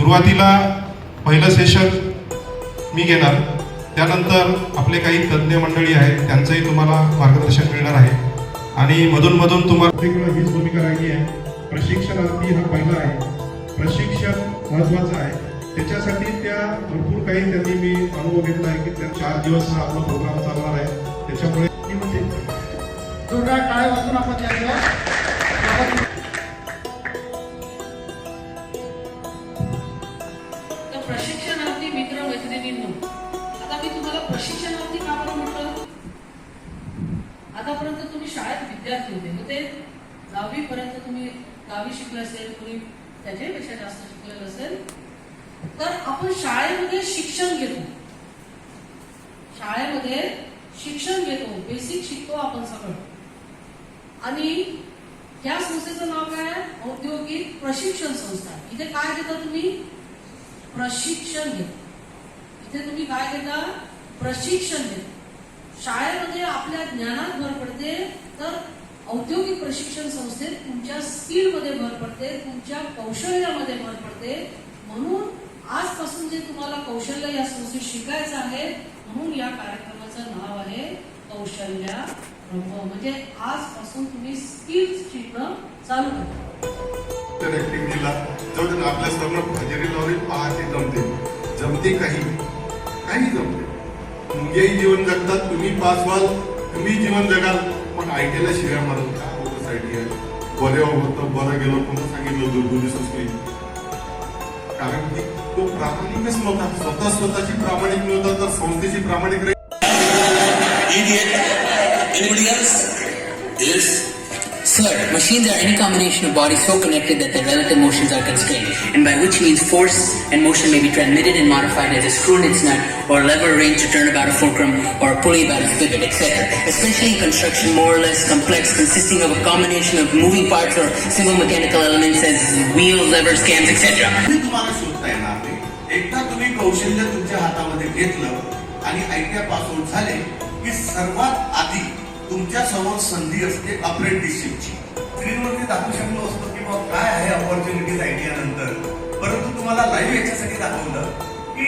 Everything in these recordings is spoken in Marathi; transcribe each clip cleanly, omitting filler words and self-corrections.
सुरुवातीला पहिलं सेशन मी घेणार, त्यानंतर आपले काही तज्ज्ञ मंडळी आहेत त्यांचंही तुम्हाला मार्गदर्शन मिळणार आहे आणि मधून मधून तुम्हाला हीच भूमिका राहिली आहे. प्रशिक्षणार्थी हा पहिला आहे, प्रशिक्षण महत्त्वाचं आहे. त्याच्यासाठी त्या भरपूर काही त्यांनी मी अनुभव घेतला आहे की त्या 4 दिवस हा आपला प्रोग्राम चालणार आहे. त्याच्यामुळे म्हणजे जोरदार टाळ्या वाजवून आपण यायचं. प्रशिक्षणार्थी मित्र मैत्रिणींनो, आता मी तुम्हाला प्रशिक्षणार्थी का बरं म्हटलं? आतापर्यंत तुम्ही शाळेत विद्यार्थी होते, 10वी पर्यंत तुम्ही 10वी शिकले असेल, कोणी त्याच्यापेक्षा जास्त शिकलेलं असेल, तर आपण शाळेमध्ये शिक्षण घेतो. शाळेमध्ये शिक्षण घेतो, बेसिक शिकतो आपण सगळं. आणि या संस्थेचं नाव काय? औद्योगिक प्रशिक्षण संस्था. इथे काय घेता तुम्ही? प्रशिक्षण घेता. इथे तुम्ही काय घेता? प्रशिक्षण घेता. शाळेमध्ये आपल्या ज्ञानात भर पडते, तर औद्योगिक प्रशिक्षण संस्थेत तुमच्या स्किलमध्ये भर पडते, तुमच्या कौशल्यामध्ये भर पडते. म्हणून आजपासून जे तुम्हाला कौशल्य या संस्थेत शिकायचं आहे, म्हणून या कार्यक्रमाचं नाव आहे कौशल्य रंग. म्हणजे आजपासून तुम्ही स्किल्स शिकणं चालू करा. ऍक्टिव्हिटीला जवळ आपल्या समोर हजेरी लावली, पहाटे जमते काही जमते. मुंग्याही जीवन जगतात, तुम्ही पास व्हाल, तुम्ही जीवन जगाल. पण आयटीला शिव्या मारत का होतं? आयटी बरे होतं, बरं गेलं, कोणी सांगितलं दुर्गुणी सुचली. कारण की तो प्रामाणिकच नव्हता, स्वतःची प्रामाणिक नव्हता, तर संस्थेची प्रामाणिक राहील. Sir, machines are any combination of bodies so connected that their relative motions are constrained, and by which means force and motion may be transmitted and modified as a screw in its nut, or a lever arranged to turn about a fulcrum, or a pulley about a pivot, etc. Especially in construction, more or less complex, consisting of a combination of moving parts or simple mechanical elements as wheels, levers, cams, etc. तुम्हाला शोधता येणार नाही. एकदा तुम्ही कौशल्य तुमच्या हातामध्ये घेतलं आणि आयटीआय पास आउट झाले की सर्वात आधी तुमच्या समोर संधी असते अप्रेंटिसशिपची. स्क्रीनवरती दाखवू शकलो असतो की बाबा काय आहे ऑपॉर्च्युनिटीज आयटीआय नंतर, परंतु तुम्हाला लाईव्ह याच्यासाठी दाखवलं की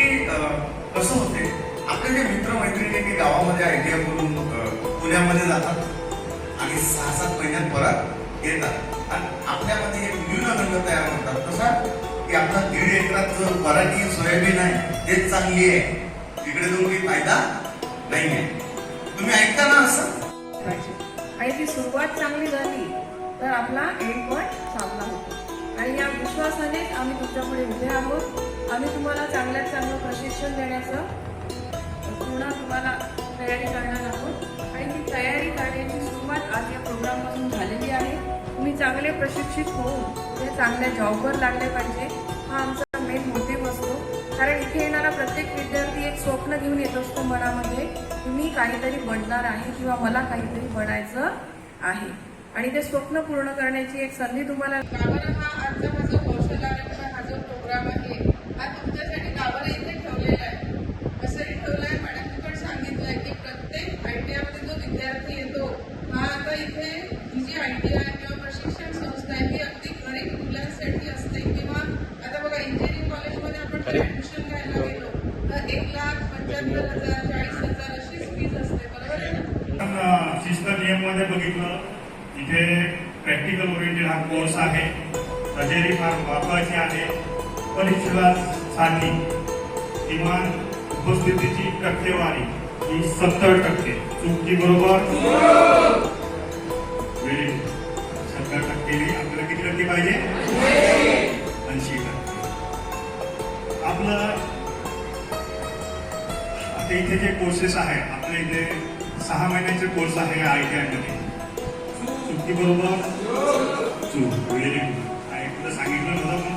कसं होते. आपले जे मित्र मैत्रिणी की गावामध्ये आयटीआय करून पुण्यामध्ये जातात आणि 6-7 महिन्यात परत येतात आणि आपल्यामध्ये एक न्यूनगंड तयार होतात. कसा की आपला 1.5 एकरात जर पराठी सोयाबीन आहे तेच चांगली आहे, तिकडे जाऊन काही फायदा नाही आहे. तुम्ही ऐकता ना असं? आणि ती सुरुवात चांगली झाली तर आपला एंड पॉइंट चांगला होतो. आणि या विश्वासानेच आम्ही तुमच्यापुढे उभे आहोत. आम्ही तुम्हाला चांगल्यात चांगलं प्रशिक्षण देण्याचं पूर्ण तुम्हाला तयारी करणार आहोत. आणि ती तयारी करण्याची सुरुवात आज या प्रोग्रामपासून झालेली आहे. तुम्ही चांगले प्रशिक्षित होऊन ते चांगल्या जॉबवर लागले पाहिजे, हा आमचा मेन मोटिव्ह असतो. कारण इथे येणारा प्रत्येक विद्यार्थी एक स्वप्न घेऊन येत असतो मनामध्ये, मी काहीतरी बनणार आहे किंवा मला काहीतरी बनायचं आहे. आणि ते स्वप्न पूर्ण करण्याची एक संधी तुम्हाला. गावाला हा आजचा हा जो कौशल्याचा हा जो प्रोग्राम आहे, हा तुमच्यासाठी गावाला इथे ठेवलेला आहे. कसंही ठेवलं आहे, मॅडमने पण सांगितलंय की प्रत्येक आयटीआयमध्ये जो विद्यार्थी येतो हा आता इथे ही जी आयटीआय किंवा प्रशिक्षण संस्था आहे ही अगदी गरीब मुलांसाठी असते. किंवा आता बघा इंजिनिअरिंग कॉलेजमध्ये आपण ऍडमिशन घ्यायला गेलो तर 1,75,000 40,000 अशीच फीज असते, बरोबर आहे ना? शिस्त नियम मध्ये बघितलं, इथे प्रॅक्टिकल ओरिएंटेड हा कोर्स आहे. हजेरी फार महत्वाची आहे. परीक्षेला साठी किमान उपस्थितीची टक्केवारी ही 70%. चुकी बरोबर? 70% आपल्याला किती टक्के पाहिजे? 80%. आपलं आता इथे जे कोर्सेस आहेत, आपल्या इथे 6 महिन्याचे कोर्स आहे आयटीआय मध्ये. चुकी बरोबर? चूक. Very good. तुला सांगितलं नव्हतं पण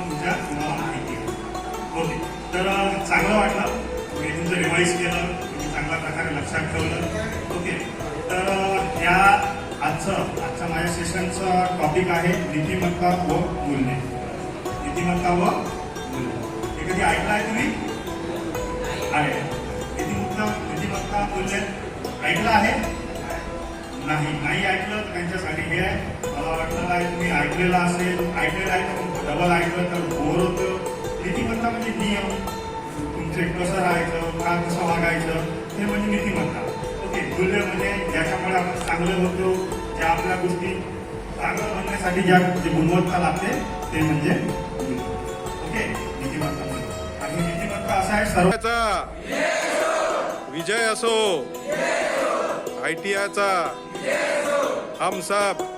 तुम्हाला माहिती ओके. तर चांगलं वाटलं, तुम्ही तुमचं रिवाईज केलं, तुम्ही चांगल्या प्रकारे लक्षात ठेवलं. ओके. तर आजच्या माझ्या सेशनचं टॉपिक आहे नीतिमत्ता व मूल्य. नीतिमत्ता व मूल्य हे कधी ऐकलं आहे तुम्ही? आहे. नीतिमत्ता मूल्य ऐकलं आहे? नाही ऐकलं तर त्यांच्यासाठी हे आहे. मला वाटलं आहे तुम्ही ऐकलेलं असेल, ऐकलेलं आहे तर डबल ऐकलं तर बोर होतं. नीतिमत्ता म्हणजे नियम, तुमचे कसं राहायचं, का कसं वागायचं, हे म्हणजे नीतिमत्ता. ओके. मूल्य म्हणजे ज्याच्यामुळे आपण चांगलं होतो, ज्या आपल्या गोष्टी चांगलं बनण्यासाठी ज्या जे गुणवत्ता लागते ते म्हणजे मूल्य. ओके. नीतिमत्ता म्हणजे. आणि नीतिमत्ता असा आहे सर्व विजय असो, ITIचा हम सब